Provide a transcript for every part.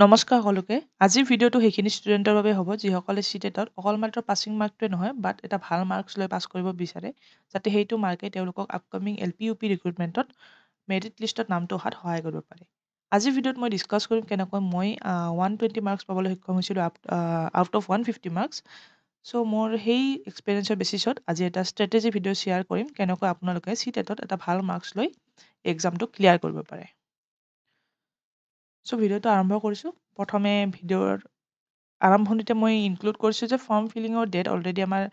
নমস্কাৰ সকলোকে। আজিৰ ভিডিঅ'টো সেইখিনি ষ্টুডেণ্টৰ বাবে হ'ব যিসকলে চিটেটত অকল মাত্ৰ পাছিং মাৰ্কটোৱে নহয় বাট এটা ভাল মাৰ্কছ লৈ পাছ কৰিব বিচাৰে যাতে সেইটো মাৰ্কে তেওঁলোকক আপকামিং LP UP ৰিক্ৰুটমেণ্টত মেৰিট লিষ্টত নামটো অহাত সহায় কৰিব পাৰে। আজিৰ ভিডিঅ'ত মই ডিছকাছ কৰিম কেনেকৈ মই 120 মাৰ্কছ পাবলৈ সক্ষম হৈছিলোঁ আউট অফ 150 মাৰ্কছ। চ' মোৰ সেই এক্সপিৰিয়েঞ্চৰ বেচিছত আজি এটা ষ্ট্ৰেটেজি ভিডিঅ' শ্বেয়াৰ কৰিম কেনেকৈ আপোনালোকে চিটেটত এটা ভাল মাৰ্কছ লৈ এক্সামটো ক্লিয়াৰ কৰিব পাৰে। চ' ভিডিঅ'টো আৰম্ভ কৰিছোঁ। প্ৰথমে ভিডিঅ'ৰ আৰম্ভণিতে মই ইনক্লুড কৰিছোঁ যে ফৰ্ম ফিলিঙৰ ডেট অলৰেডি আমাৰ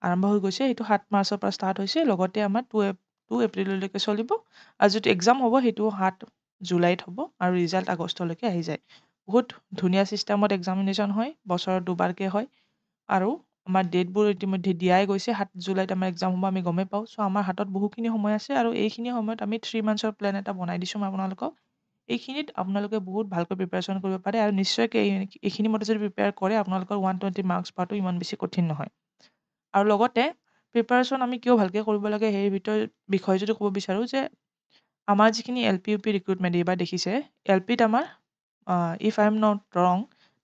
আৰম্ভ হৈ গৈছে। সেইটো 7 মাৰ্চৰ পৰা ষ্টাৰ্ট হৈছে। লগতে আমাৰ 2 এপ্ৰিললৈকে চলিব আৰু যিটো এক্সাম হ'ব সেইটো 7 জুলাইত হ'ব আৰু ৰিজাল্ট আগষ্টলৈকে আহি যায়। বহুত ধুনীয়া ছিষ্টেমত এক্সামিনেশ্যন হয়, বছৰত দুবাৰকৈ হয় আৰু আমাৰ ডেটবোৰ ইতিমধ্যে দিয়াই গৈছে। 7 জুলাইত আমাৰ এক্সাম হ'ব, আমি গমেই পাওঁ। চ' আমাৰ হাতত বহুখিনি সময় আছে আৰু এইখিনি সময়ত আমি 3 মান্থছৰ প্লেন এটা বনাই দিছোঁ মই আপোনালোকক। এইখিনিত আপোনালোকে বহুত ভালকৈ প্ৰিপাৰেশ্যন কৰিব পাৰে আৰু নিশ্চয়কৈ এইখিনি মতে যদি প্ৰিপেয়াৰ কৰে আপোনালোকৰ 120 মাৰ্কছ পোৱাটো ইমান বেছি কঠিন নহয়। আৰু লগতে প্ৰিপাৰেশ্যন আমি কিয় ভালকৈ কৰিব লাগে সেই বিষয়ে যদি ক'ব বিচাৰোঁ যে আমাৰ যিখিনি LP UP ৰিক্ৰুটমেণ্ট এইবাৰ দেখিছে, LPত আমাৰ ইফ আই এম নট ৰং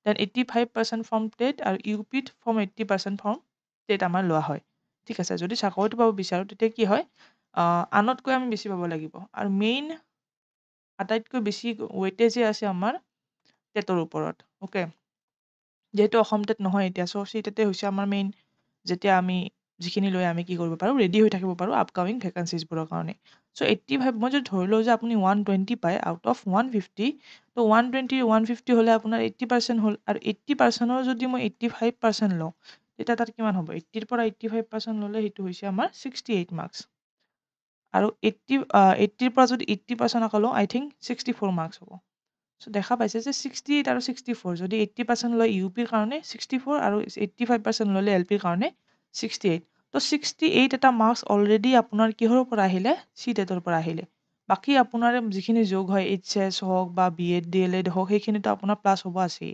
দেন 85% ফ্ৰম টেট আৰু UPত ফ্ৰম 80% ফ্ৰম টেট আমাৰ লোৱা হয়। ঠিক আছে, যদি চাকৰিটো পাব বিচাৰোঁ তেতিয়া কি হয়, আনতকৈ আমি বেছি পাব লাগিব আৰু মেইন আটাইতকৈ বেছি ৱেইটেজে আছে আমাৰ টেটৰ ওপৰত। অ'কে, যিহেতু অসম টেট নহয় এতিয়া, চ' চি টেটে হৈছে আমাৰ মেইন, যেতিয়া আমি যিখিনি লৈ আমি কি কৰিব পাৰোঁ, ৰেডি হৈ থাকিব পাৰোঁ আপকামিং ভেকেঞ্চিজবোৰৰ কাৰণে। চ' 85 মই যদি ধৰি লওঁ যে আপুনি 120 পায় আউট অফ 150, ত' 120 150 হ'লে আপোনাৰ 80% হ'ল আৰু 80%ৰ যদি মই 85% লওঁ তেতিয়া তাত কিমান হ'ব? 80ৰ পৰা 85% ল'লে সেইটো হৈছে আমাৰ 68 মাৰ্কছ আৰু 80ৰ পৰা যদি 80% আকৌ লওঁ আই থিংক 64 মাৰ্কছ হ'ব। চ' দেখা পাইছে যে 68 আৰু 64, যদি 80% লয় UPৰ কাৰণে 64 আৰু 85% ল'লে LPৰ কাৰণে 68। ত' 68 এটা মাৰ্কছ অলৰেডি আপোনাৰ কিহৰ পৰা আহিলে? চি টেটৰ পৰা আহিলে। বাকী আপোনাৰ যিখিনি যোগ হয় HS হওক বা BEd DLEd হওক সেইখিনিতো আপোনাৰ প্লাছ হ'ব আছেই।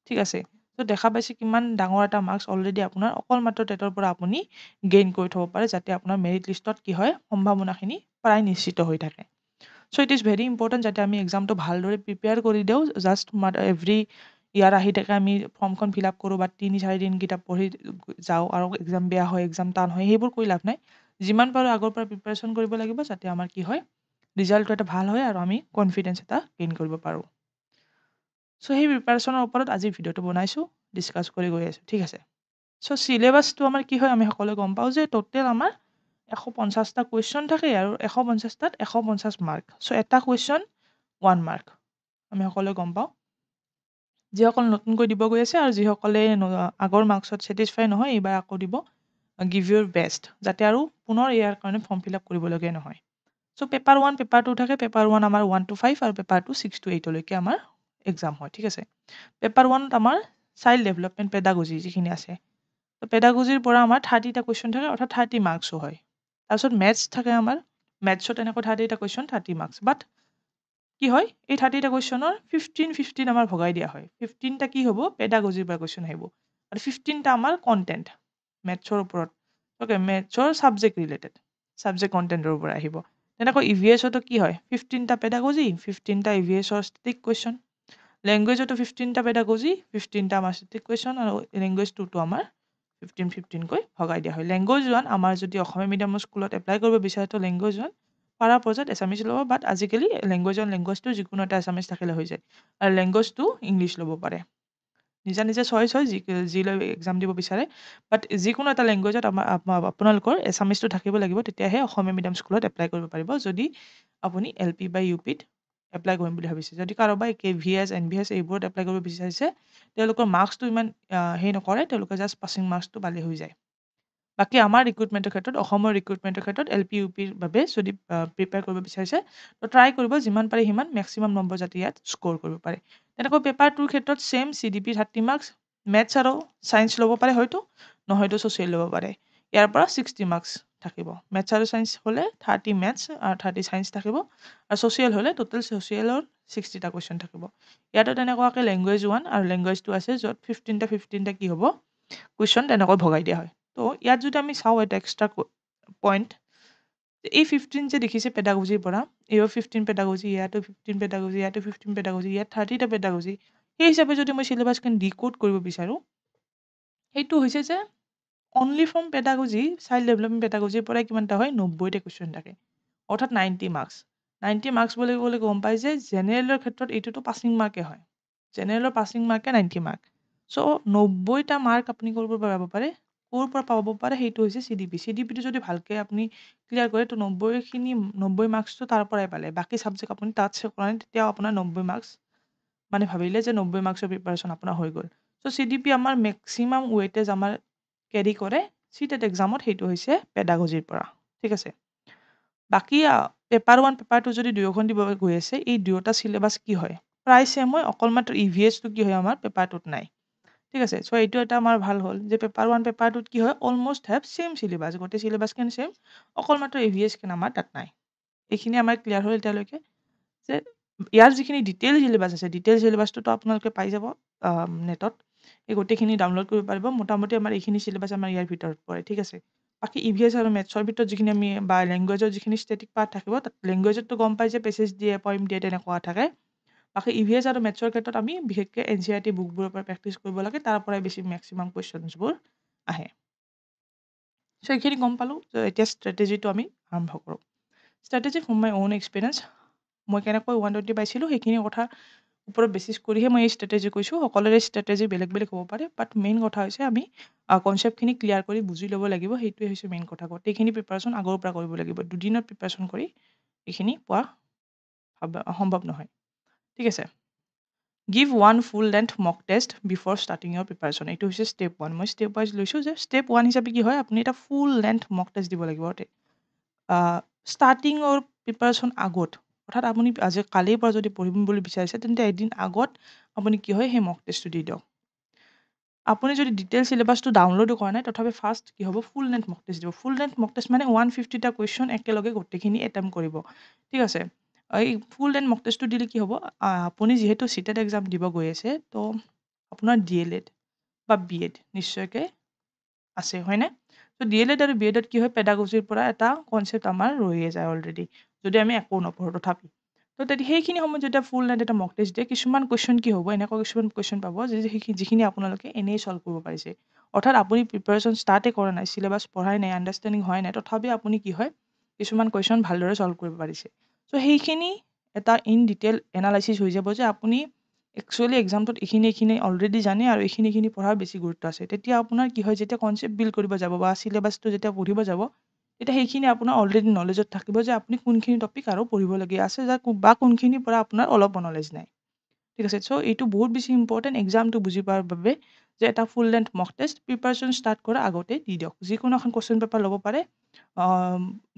ঠিক আছে, ত' দেখা পাইছে কিমান ডাঙৰ এটা মাৰ্কছ অলৰেডি আপোনাৰ অকল মাত্ৰ টেটৰ পৰা আপুনি গেইন কৰি থ'ব পাৰে যাতে আপোনাৰ মেৰিট লিষ্টত কি হয়, সম্ভাৱনাখিনি প্ৰায় নিশ্চিত হৈ থাকে। চ' ইট ইজ ভেৰি ইম্পৰ্টেণ্ট যাতে আমি এক্সামটো ভালদৰে প্ৰিপেয়াৰ কৰি দিওঁ। জাষ্ট এভৰি ইয়াৰ আহি থাকে আমি ফৰ্মখন ফিল আপ কৰোঁ বা 3-4 দিন কিতাপ পঢ়ি যাওঁ আৰু এক্সাম বেয়া হয়, এক্সাম টান হয়, সেইবোৰ কৰি লাভ নাই। যিমান পাৰোঁ আগৰ পৰা প্ৰিপাৰেশ্যন কৰিব লাগিব যাতে আমাৰ কি হয়, ৰিজাল্টটো এটা ভাল হয় আৰু আমি কনফিডেঞ্চ এটা গেইন কৰিব পাৰোঁ। চ' সেই প্ৰিপাৰেশ্যনৰ ওপৰত আজি ভিডিঅ'টো বনাইছোঁ, ডিছকাছ কৰি গৈ আছোঁ। ঠিক আছে, চ' চিলেবাছটো আমাৰ কি হয়, আমি সকলোৱে গম পাওঁ যে টোটেল আমাৰ 150টা কুৱেশ্যন থাকে আৰু 150টাত 150 মাৰ্ক। চ' এটা কুৱেশ্যন 1 মাৰ্ক, আমি সকলোৱে গম পাওঁ। যিসকলে নতুনকৈ দিব গৈ আছে আৰু যিসকলে আগৰ মাৰ্কছত ছেটিছফাই নহয় এইবাৰ আকৌ দিব, গিভ ইউৰ বেষ্ট যাতে আৰু পুনৰ ইয়াৰ কাৰণে ফৰ্ম ফিল আপ কৰিবলগীয়া নহয়। চ' পেপাৰ 1 পেপাৰ 2 থাকে। পেপাৰ 1 আমাৰ 1 to 5 আৰু পেপাৰ 2 6 to 8লৈকে আমাৰ এক্সাম হয়। ঠিক আছে, পেপাৰ 1ত আমাৰ চাইল্ড ডেভেলপমেণ্ট পেডাগজি যিখিনি আছে, ত' পেডাগজিৰ পৰা আমাৰ 30টা কুৱেশ্যন থাকে অৰ্থাৎ 30 মাৰ্কছো হয়। তাৰপিছত মেথছ থাকে আমাৰ, মেথছত এনেকৈ 30টা কুৱেশ্যন 30 মাৰ্কছ। বাট কি হয়, এই 30টা কুৱেশ্যনৰ 15 আমাৰ ভগাই দিয়া হয়। 15টা কি হ'ব, পেডাগজিৰ পৰা কুৱেশ্যন আহিব আৰু 15টা আমাৰ কণ্টেণ্ট মেথছৰ ওপৰত। অ'কে, মেথছৰ ছাবজেক্ট ৰিলেটেড, ছাবজেক্ট কণ্টেণ্টৰ পৰা আহিব। তেনেকৈ EVSতো কি হয়, 15টা পেডাগজি 15টা EVSৰ ষ্টেটিক কুৱেশ্যন। লেংগুৱেজতো 15টা পেডাগজি 15টা আমাৰ ষ্টেটিক কুৱেশ্যন আৰু লেংগুৱেজ 2টো আমাৰ 15-15কৈ ভগাই দিয়া হয়। লেংগুৱেজ 1 আমাৰ যদি অসমীয়া মিডিয়ামৰ স্কুলত এপ্লাই কৰিব বিচাৰে তো লেংগুৱেজ 1 পাৰা পৰ্যায়ত এছামিছ ল'ব, বাট আজিকালি লেংগুৱেজ 1 লেংগুৱেজ 2 যিকোনো এটা এছামিছ থাকিলে হৈ যায় আৰু লেংগুৱেজ 2 ইংলিছ ল'ব পাৰে। নিজা নিজা চইচ হয় যি লৈ এক্সাম দিব বিচাৰে, বাট যিকোনো এটা লেংগুৱেজত আপোনালোকৰ এছামিছটো থাকিব লাগিব, তেতিয়াহে অসমীয়া মিডিয়াম স্কুলত এপ্লাই কৰিব পাৰিব যদি আপুনি LP বা UPত এপ্লাই কৰিম বুলি ভাবিছে। যদি কাৰোবাই KVS NVS এইবোৰত এপ্লাই কৰিব বিচাৰিছে তেওঁলোকৰ মাৰ্কছটো ইমান হেৰি নকৰে, তেওঁলোকে জাষ্ট পাছিং মাৰ্কছটো পালে হৈ যায়। বাকী আমাৰ ৰিক্ৰুটমেণ্টৰ ক্ষেত্ৰত, অসমৰ ৰিক্ৰুটমেণ্টৰ ক্ষেত্ৰত LP UPৰ বাবে যদি প্ৰিপেয়াৰ কৰিব বিচাৰিছে তো ট্ৰাই কৰিব যিমান পাৰে সিমান মেক্সিমাম নম্বৰ যাতে ইয়াত স্ক'ৰ কৰিব পাৰে। তেনেকৈ পেপাৰ 2ৰ ক্ষেত্ৰত ছেইম CDP 30 মাৰ্কছ, মেথছ আৰু ছায়েন্স ল'ব পাৰে হয়তো, নহয়তো ছ'চিয়েল ল'ব পাৰে। ইয়াৰ পৰা 60 মাৰ্কছ থাকিব। মেথছ আৰু ছায়েন্স হ'লে 30 মেথছ আৰু 30 ছায়েন্স থাকিব আৰু ছ'চিয়েল হ'লে টোটেল ছ'চিয়েলৰ 60টা কুৱেশ্যন থাকিব। ইয়াতো তেনেকুৱাকৈ লেংগুৱেজ 1 আৰু লেংগুৱেজ 2 আছে য'ত 15টা কি হ'ব, কুৱেশ্যন তেনেকৈ ভগাই দিয়া হয়। তো ইয়াত যদি আমি চাওঁ এটা এক্সট্ৰা পইণ্ট, এই 15 যে দেখিছে পেডাগজিৰ পৰা, এইও 15 পেডাগজি, ইয়াতো 15 পেডাগজি, ইয়াতো 15 পেডাগজি, ইয়াত 30টা পেডাগজি, সেই হিচাপে যদি মই চিলেবাছখন ডিকোড কৰিব বিচাৰোঁ সেইটো হৈছে যে only from pedagogy child development পেডাগজিৰ পৰাই কিমানটা হয় 90টা কুৱেশ্যন থাকে অৰ্থাৎ 90 মাৰ্কছ 90 মাৰ্কছ বুলি ক'লে গম পাই যে জেনেৰেলৰ ক্ষেত্ৰত এইটোতো পাছিং মাৰ্কে হয় জেনেৰেলৰ পাছিং মাৰ্কে 90 মাৰ্ক চ' 90টা মাৰ্ক আপুনি ক'ৰ পৰা পাব পাৰে ক'ৰ পৰা পাব পাৰে সেইটো হৈছে চিডিপিটো যদি ভালকৈ আপুনি ক্লিয়াৰ কৰে তো 90 মাৰ্কছটো তাৰ পৰাই পালে বাকী ছাবজেক্ট আপুনি টাচ কৰা নাই তেতিয়াও আপোনাৰ 90 মাৰ্কছ মানে ভাবিলে যে 90 মাৰ্কছৰ প্ৰিপাৰেশ্যন আপোনাৰ হৈ গ'ল চ' চিডিপি আমাৰ মেক্সিমাম ৱেইটেজ আমাৰ কেৰি কৰে চিটেট এক্সামত সেইটো হৈছে পেডাগজিৰ পৰা ঠিক আছে বাকী পেপাৰ 1 পেপাৰ 2 যদি দুয়োখন দিব গৈ আছে এই দুয়োটা চিলেবাছ কি হয় প্ৰায় চেম হয় অকল মাত্ৰ ইভিএছটো কি হয় আমাৰ পেপাৰ 2ত নাই ঠিক আছে চ' এইটো এটা আমাৰ ভাল হ'ল যে পেপাৰ 1 পেপাৰ 2ত কি হয় অলমষ্ট হেভ চেম চিলেবাছ গোটেই চিলেবাছখন চেম অকল মাত্ৰ ইভিএছখন আমাৰ তাত নাই এইখিনি আমাৰ ক্লিয়াৰ হ'ল এতিয়ালৈকে যে ইয়াৰ যিখিনি ডিটেইল চিলেবাছ আছে ডিটেইল চিলেবাছটোতো আপোনালোকে পাই যাব নেটত এই গোটেইখিনি ডাউনলোড কৰিব পাৰিব মোটামুটি আমাৰ এইখিনি চিলেবাছ আমাৰ ইয়াৰ ভিতৰত পৰে ঠিক আছে বাকী ইভিএছ আৰু মেথছৰ ভিতৰত যিখিনি আমি বা লেংগুৱেজৰ যিখিনি ষ্টেটিক পাৰ্ট থাকিব তাত লেংগুৱেজতটো গম পাই যে পেছেজ দিয়ে পইম দিয়ে তেনেকুৱা থাকে বাকী ইভিএছ আৰু মেথছৰ ক্ষেত্ৰত আমি বিশেষকৈ NCERT বুকবোৰৰ পৰা প্ৰেক্টিচ কৰিব লাগে তাৰ পৰাই বেছি মেক্সিমাম কুৱেশ্যনছবোৰ আহে চ' এইখিনি গম পালোঁ যে এতিয়া ষ্ট্ৰেটেজিটো আমি আৰম্ভ কৰোঁ strategy from my on experience মই কেনেকৈ 120 পাইছিলোঁ সেইখিনি কথা ওপৰত বেছিছ কৰিহে মই এই ষ্ট্ৰেটেজি কৈছোঁ সকলোৰে ষ্ট্ৰেটেজি বেলেগ বেলেগ হ'ব পাৰে বাট মেইন কথা হৈছে আমি কনচেপ্টখিনি ক্লিয়াৰ কৰি বুজি ল'ব লাগিব সেইটোৱে হৈছে মেইন কথা গোটেইখিনি প্ৰিপাৰেশ্যন আগৰ পৰা কৰিব লাগিব দুদিনত প্ৰিপাৰেশ্যন কৰি এইখিনি পোৱা সম্ভৱ নহয় ঠিক আছে গিভ ওৱান ফুল লেন্থ মক টেষ্ট বিফৰ ষ্টাৰ্টিং ইয়ৰ প্ৰিপাৰেশ্যন এইটো হৈছে ষ্টেপ 1 মই ষ্টেপ ৱাইজ লৈছোঁ যে ষ্টেপ 1 হিচাপে কি হয় আপুনি এটা ফুল লেন্থ মক টেষ্ট দিব লাগিব ষ্টাৰ্টিঙৰ প্ৰিপাৰেশ্যন আগত অৰ্থাৎ আপুনি আজি কালিৰ পৰা যদি পঢ়িম বুলি বিচাৰিছে তেন্তে এদিন আগত আপুনি কি হয় সেই মক টেষ্টটো দি দিয়ক আপুনি যদি ডিটেইল চিলেবাছটো ডাউনলোডো কৰা নাই তথাপি ফাৰ্ষ্ট কি হ'ব ফুল লেন্থ মক টেষ্ট দিব ফুল লেন্থ মক টেষ্ট মানে 150টা কুৱেশ্যন একেলগে গোটেইখিনি এটেম্প কৰিব ঠিক আছে এই ফুল লেন্থ মক টেষ্টটো দিলে কি হ'ব আপুনি যিহেতু চিটেট এক্সাম দিব গৈ আছে তো আপোনাৰ DLED বা BEd নিশ্চয়কৈ আছে হয়নে তো DLED আৰু BEdত কি হয় পেডাগজিৰ পৰা এটা কনচেপ্ট আমাৰ ৰৈয়ে যায় অলৰেডি যদি আমি একো নপঢ়োঁ তথাপি তো তেতিয়া সেইখিনি সময়ত যেতিয়া ফুল লেন্থ এটা মক টেষ্ট দিয়ে কিছুমান কুৱেশ্যন কি হ'ব এনেকুৱা কিছুমান কুৱেশ্যন পাব যিখিনি আপোনালোকে এনেই চল্ভ কৰিব পাৰিছে অৰ্থাৎ আপুনি প্ৰিপাৰেশ্যন ষ্টাৰ্টেই কৰা নাই চিলেবাছ পঢ়াই নাই আণ্ডাৰষ্টেণ্ডিং হোৱাই নাই তথাপি আপুনি কি হয় কিছুমান কুৱেশ্যন ভালদৰে চল্ভ কৰিব পাৰিছে চ' সেইখিনি এটা ইন ডিটেইল এনালাইচিছ হৈ যাব যে আপুনি একচুৱেলি এক্সামটোত এইখিনি অলৰেডি জানে আৰু এইখিনি পঢ়াৰ বেছি গুৰুত্ব আছে তেতিয়া আপোনাৰ কি হয় যেতিয়া কনচেপ্ট বিল্ড কৰিব যাব বা চিলেবাছটো যেতিয়া পঢ়িব যাব তেতিয়া সেইখিনি আপোনাৰ অলৰেডি নলেজত থাকিব যে আপুনি কোনখিনি টপিক আৰু পঢ়িবলগীয়া আছে বা কোনখিনিৰ পৰা আপোনাৰ অলপ নলেজ নাই ঠিক আছে চ' এইটো বহুত বেছি ইম্পৰ্টেণ্ট এক্সামটো বুজি পোৱাৰ বাবে যে এটা ফুল লেন্থ মক টেষ্ট প্ৰিপাৰেশ্যন ষ্টাৰ্ট কৰাৰ আগতে দি দিয়ক যিকোনো এখন কুৱেশ্যন পেপাৰ ল'ব পাৰে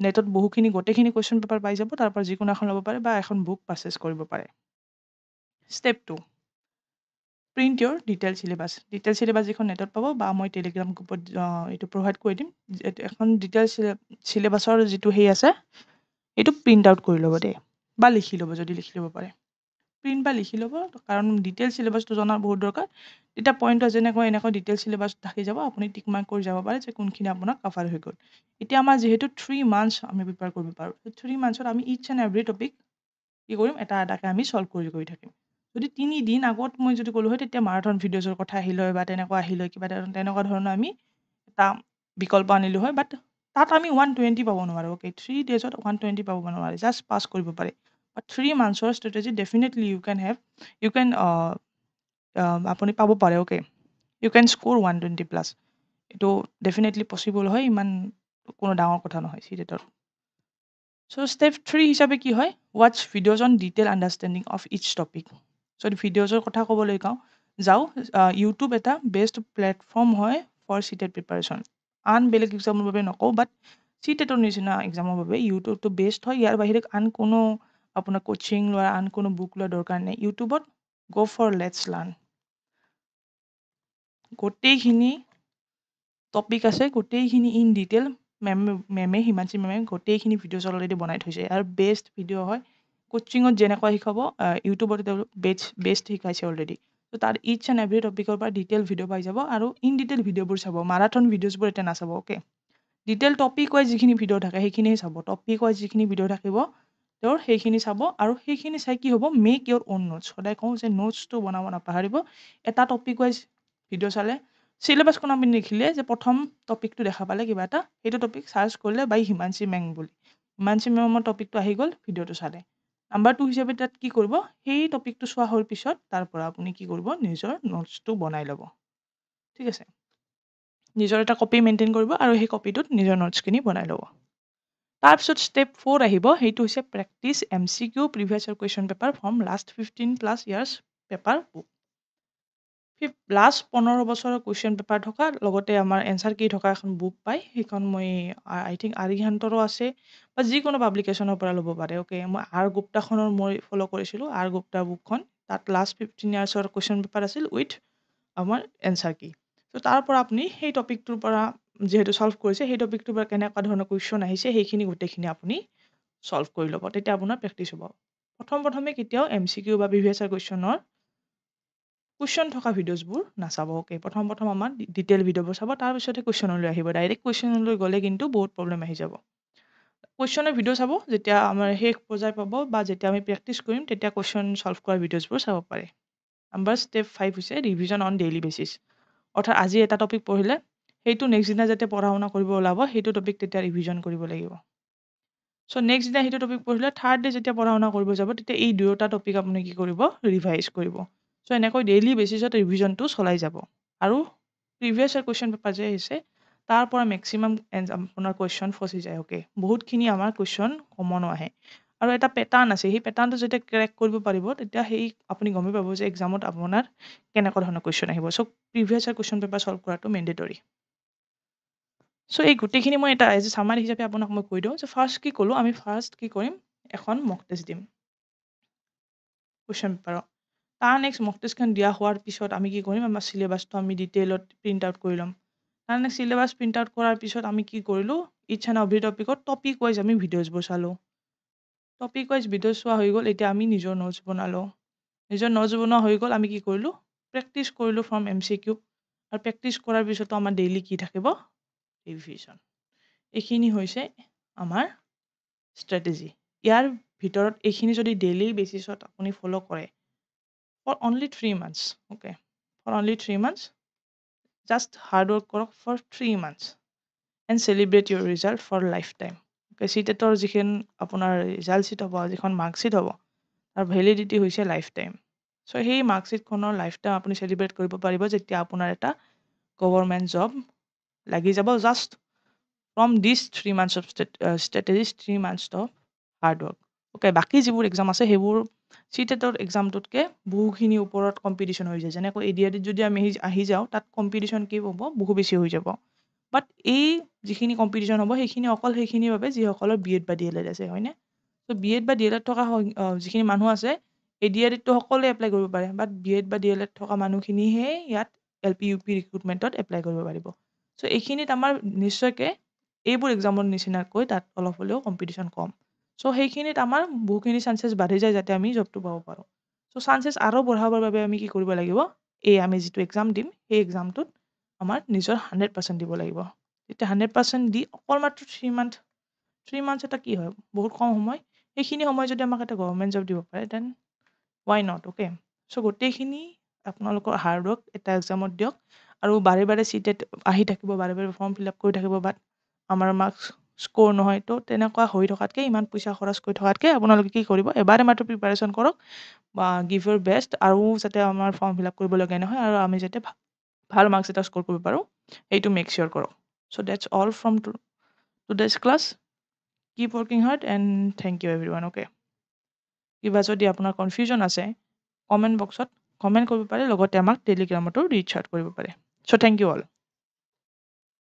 নেটত বহুখিনি গোটেইখিনি কুৱেশ্যন পেপাৰ পাই যাব তাৰ পৰা যিকোনো এখন ল'ব পাৰে বা এখন বুক পাৰচেছ কৰিব পাৰে ষ্টেপ 2 প্ৰিণ্ট ইয়ৰ ডিটেইল চিলেবাছ যিখন নেটত পাব বা মই টেলিগ্ৰাম গ্ৰুপত এইটো প্ৰভাইড কৰি দিম এখন ডিটেইল চিলেবাছৰ যিটো সেই আছে এইটো প্ৰিণ্ট আউট কৰি ল'ব দেই বা লিখি ল'ব যদি লিখি ল'ব পাৰে প্ৰিণ্ট বা লিখি ল'ব কাৰণ ডিটেইল চিলেবাছটো জনা বহুত দৰকাৰ তেতিয়া পইণ্টটো যেনেকৈ এনেকৈ ডিটেইল চিলেবাছ থাকি যাব আপুনি টিক মাৰ্ক কৰি যাব পাৰে যে কোনখিনি আপোনাৰ কভাৰ হৈ গ'ল এতিয়া আমাৰ যিহেতু 3 মান্থছ আমি প্ৰিপেয়াৰ কৰিব পাৰোঁ 3 মান্থছত আমি ইচ এণ্ড এভৰি টপিক কি কৰিম এটা এটাকৈ আমি চল্ভ কৰি থাকিম যদি 3 দিন আগত মই যদি ক'লোঁ হয় তেতিয়া মাৰাথন ভিডিঅ'জৰ কথা আহিলে হয় বা তেনেকুৱা আহিলে হয় কিবা তেনেকুৱা ধৰণৰ আমি এটা বিকল্প আনিলোঁ হয় বাট তাত আমি 120 পাব নোৱাৰোঁ অ'কে 3 ডেজত 120 পাব নোৱাৰে জাষ্ট পাছ কৰিব পাৰে বাট 3 মান্থছৰ ষ্ট্ৰেটেজি ডেফিনেটলি ইউ কেন আপুনি পাব পাৰে অ'কে ইউ কেন স্ক'ৰ 120 প্লাছ এইটো ডেফিনেটলি পচিবল হয় ইমান কোনো ডাঙৰ কথা নহয় চিটেটৰ চ' ষ্টেপ 3 হিচাপে কি হয় ৱাটচ videos on detail understanding of each topic যদি ভিডিঅ'জৰ কথা ক'বলৈ যাওঁ ইউটিউব এটা বেষ্ট প্লেটফৰ্ম হয় ফৰ চিটেট প্ৰিপাৰেশ্যন আন বেলেগ এক্সামৰ বাবে নকওঁ বাট চিটেটৰ নিচিনা এক্সামৰ বাবে ইউটিউবটো বেষ্ট হয় ইয়াৰ বাহিৰে আন কোনো আপোনাৰ কোচিং লোৱা আন কোনো বুক লোৱাৰ দৰকাৰ নাই ইউটিউবত গ' ফৰ লেটছ লাৰ্ণ গোটেইখিনি টপিক আছে গোটেইখিনি ইন ডিটেইল হিমাংশী মেমে গোটেইখিনি ভিডিঅ'জ অলৰেডি বনাই থৈছে আৰু বেষ্ট ভিডিঅ' হয় কোচিঙত যেনেকুৱা শিকাব ইউটিউবত তেওঁলোক বেষ্ট শিকাইছে অলৰেডি ত' তাত ইচ এণ্ড এভৰি টপিকৰ পৰা ডিটেইল ভিডিঅ' পাই যাব আৰু ইন ডিটেইল ভিডিঅ'বোৰ চাব মাৰাথন ভিডিঅ'জবোৰ এতিয়া নাচাব অ'কে ডিটেইল টপিক ৱাইজ যিখিনি ভিডিঅ' থাকে সেইখিনিহে চাব টপিক ৱাইজ যিখিনি ভিডিঅ' থাকিব তেওঁৰ সেইখিনি চাব আৰু সেইখিনি চাই কি হ'ব মেক ইয়ৰ অ'ন নোটছ সদায় কওঁ যে নোটছটো বনাব নাপাহৰিব এটা টপিক ৱাইজ ভিডিঅ' চালে চিলেবাছখন আপুনি লিখিলে যে প্ৰথম টপিকটো দেখা পালে কিবা এটা সেইটো টপিক চাৰ্চ কৰিলে বাই হিমাংশী মেং বুলি হিমাংশী মেমৰ টপিকটো আহি গ'ল ভিডিঅ'টো চালে নাম্বাৰ 2 হিচাপে তাত কি কৰিব সেই টপিকটো চোৱা হোৱাৰ পিছত তাৰ পৰা আপুনি কি কৰিব নিজৰ নোটছটো বনাই ল'ব ঠিক আছে নিজৰ এটা কপি মেইনটেইন কৰিব আৰু সেই কপিটোত নিজৰ নোটছখিনি বনাই ল'ব তাৰপিছত ষ্টেপ 4 আহিব সেইটো হৈছে practice MCQ previous year question paper from last 15+ years paper book last 15 বছৰৰ কুৱেশ্যন পেপাৰ থকা লগতে আমাৰ এনচাৰ কি থকা এখন বুক পায় সেইখন মই আই থিংক আৰিহান্তৰো আছে বা যিকোনো পাব্লিকেশ্যনৰ পৰা ল'ব পাৰে অ'কে মই আৰ গুপ্তাখনৰ মই ফ'ল' কৰিছিলোঁ আৰ গুপ্তা বুকখন তাত লাষ্ট 15 ইয়াৰ্ছৰ কুৱেশ্যন পেপাৰ আছিল উইথ আমাৰ এনচাৰ কি ত' তাৰ পৰা আপুনি সেই টপিকটোৰ পৰা যিহেতু ছল্ভ কৰিছে সেই টপিকটোৰ পৰা কেনেকুৱা ধৰণৰ কুৱেশ্যন আহিছে সেইখিনি গোটেইখিনি আপুনি ছল্ভ কৰি ল'ব তেতিয়া আপোনাৰ প্ৰেক্টিচ হ'ব প্ৰথমে কেতিয়াও MCQ বা প্ৰিভিয়াছ ইয়াৰ কুৱেশ্যন থকা ভিডিঅ'ছবোৰ নাচাব অ'কে প্ৰথম আমাৰ ডিটেইল ভিডিঅ'বোৰ চাব তাৰপিছতে কুৱেশ্যনলৈ আহিব ডাইৰেক্ট কুৱেশ্যনলৈ গ'লে কিন্তু বহুত প্ৰব্লেম আহি যাব কুৱেশ্যনৰ ভিডিঅ' চাব যেতিয়া আমাৰ শেষ পৰ্যায় পাব বা যেতিয়া আমি প্ৰেক্টিচ কৰিম তেতিয়া কুৱেশ্যন ছল্ভ কৰা ভিডিঅ'ছবোৰ চাব পাৰে নাম্বাৰ ষ্টেপ 5 হৈছে ৰিভিজন অন ডেইলি বেচিছ অৰ্থাৎ আজি এটা টপিক পঢ়িলে সেইটো নেক্সট দিনা যাতে পঢ়া শুনা কৰিব ওলাব সেইটো টপিক তেতিয়া ৰিভিজন কৰিব লাগিব চ' নেক্সট দিনা সেইটো টপিক পঢ়িলে থাৰ্ড ডে যেতিয়া পঢ়া শুনা কৰিব যাব তেতিয়া এই দুয়োটা টপিক আপুনি কি কৰিব ৰিভাইজ কৰিব চ' এনেকৈ ডেইলি বেচিছত ৰিভিজনটো চলাই যাব আৰু প্ৰিভিয়াছ ইয়াৰ কুৱেশ্যন পেপাৰ যে আহিছে তাৰ পৰা মেক্সিমাম আপোনাৰ কুৱেশ্যন ফচি যায় অ'কে বহুতখিনি আমাৰ কুৱেশ্যন কমনো আহে আৰু এটা পেটাৰ্ণ আছে সেই পেটাৰ্ণটো যেতিয়া ক্ৰেক কৰিব পাৰিব তেতিয়া সেই আপুনি গমেই পাব যে এক্সামত আপোনাৰ কেনেকুৱা ধৰণৰ কুৱেশ্যন আহিব so' previous year question paper solve কৰাটো মেণ্ডেটৰী চ' এই গোটেইখিনি মই এটা এজ এ চামাৰী হিচাপে আপোনাক মই কৈ দিওঁ যে ফাৰ্ষ্ট কি ক'লোঁ আমি ফাৰ্ষ্ট কি কৰিম এখন মক টেষ্ট দিম কুৱেশ্যন পেপাৰৰ তাৰ নেক্সট মক টেষ্টখন দিয়া হোৱাৰ পিছত আমি কি কৰিম আমাৰ চিলেবাছটো আমি ডিটেইলত প্ৰিণ্ট আউট কৰি ল'ম তাৰ নেক্সট চিলেবাছ প্ৰিণ্ট আউট কৰাৰ পিছত আমি কি কৰিলোঁ each and every topic wise আমি ভিডিঅ'ছবোৰ চালোঁ টপিক ৱাইজ ভিডিঅ' চোৱা হৈ গ'ল এতিয়া আমি নিজৰ নোটছ বনালোঁ নিজৰ নোটছ বনোৱা হৈ গ'ল আমি কি কৰিলোঁ প্ৰেক্টিচ কৰিলোঁ ফ্ৰম MCQ আৰু প্ৰেক্টিচ কৰাৰ পিছতো আমাৰ ডেইলি কি থাকিব ৰিভিজন এইখিনি হৈছে আমাৰ ষ্ট্ৰেটেজি ইয়াৰ ভিতৰত এইখিনি যদি ডেইলি বেচিছত আপুনি ফ'ল' কৰে for only 3 months okay for only 3 months just hard work কৰক for 3 months and celebrate your result for lifetime okay চিটেটৰ যিখন আপোনাৰ ৰিজাল্ট চিট হ'ব যিখন মাৰ্কশ্বিট হ'ব তাৰ ভেলিডিটি হৈছে লাইফ টাইম চ' সেই মাৰ্কশ্বিটখনৰ লাইফ টাইম আপুনি চেলিব্ৰেট কৰিব পাৰিব যেতিয়া আপোনাৰ এটা গভৰ্ণমেণ্ট জব লাগি যাব just from this 3 months of strategies 3 months of hard work okay বাকী যিবোৰ এক্সাম আছে সেইবোৰ চিটেটৰ এক্সামটোতকৈ বহুখিনি ওপৰত কম্পিটিশ্যন হৈ যায় যেনেকৈ ADREত যদি আমি আহি যাওঁ তাত কম্পিটিশ্যন কি হ'ব বহু বেছি হৈ যাব বাট এই যিখিনি কম্পিটিশ্যন হ'ব সেইখিনি অকল সেইখিনিৰ বাবে যিসকলৰ BEd বা DLEd আছে হয়নে ত' BEd বা DLEd থকা যিখিনি মানুহ আছে ADREতটো সকলোৱে এপ্লাই কৰিব পাৰে বাট BEd বা DLEd থকা মানুহখিনিহে ইয়াত LP UP ৰিক্ৰুটমেণ্টত এপ্লাই কৰিব পাৰিব চ' এইখিনিত আমাৰ নিশ্চয়কৈ এইবোৰ এক্সামৰ নিচিনাকৈ তাত অলপ হ'লেও কম্পিটিশ্যন কম চ' সেইখিনিত আমাৰ বহুখিনি চান্সেছ বাঢ়ি যায় যাতে আমি জবটো পাব পাৰোঁ চ' চান্সেছ আৰু বঢ়াবৰ বাবে আমি কি কৰিব লাগিব এই আমি যিটো এক্সাম দিম সেই এক্সামটোত আমাৰ নিজৰ 100% দিব লাগিব তেতিয়া 100% দি অকল মাত্ৰ 3 months এটা কি হয় বহুত কম সময় সেইখিনি সময় যদি আমাক এটা গভৰ্ণমেণ্ট জব দিব পাৰে then why not okay so' গোটেইখিনি আপোনালোকৰ হাৰ্ড ৱৰ্ক এটা এক্সামত দিয়ক আৰু বাৰে চিটেট আহি থাকিব বাৰে ফৰ্ম ফিল আপ কৰি থাকিব বাট আমাৰ মাৰ্কছ স্ক'ৰ নহয় তো তেনেকুৱা হৈ থকাতকৈ ইমান পইচা খৰচ কৰি থকাতকৈ আপোনালোকে কি কৰিব এবাৰে মাত্ৰ প্ৰিপাৰেশ্যন কৰক বা গিভ ইউৰ বেষ্ট আৰু যাতে আমাৰ ফৰ্ম ফিল আপ কৰিবলগীয়া নহয় আৰু আমি যাতে ভাল মাৰ্কছ এটা স্ক'ৰ কৰিব পাৰোঁ সেইটো মেক চিয়'ৰ কৰক so' that's all from today's class keep working hard and thank you everyone okay কিবা যদি আপোনাৰ কনফিউজন আছে কমেণ্ট বক্সত কমেণ্ট কৰিব পাৰে লগতে আমাক টেলিগ্ৰামতো ৰিচ আউট কৰিব পাৰে চ' থেংক ইউ অল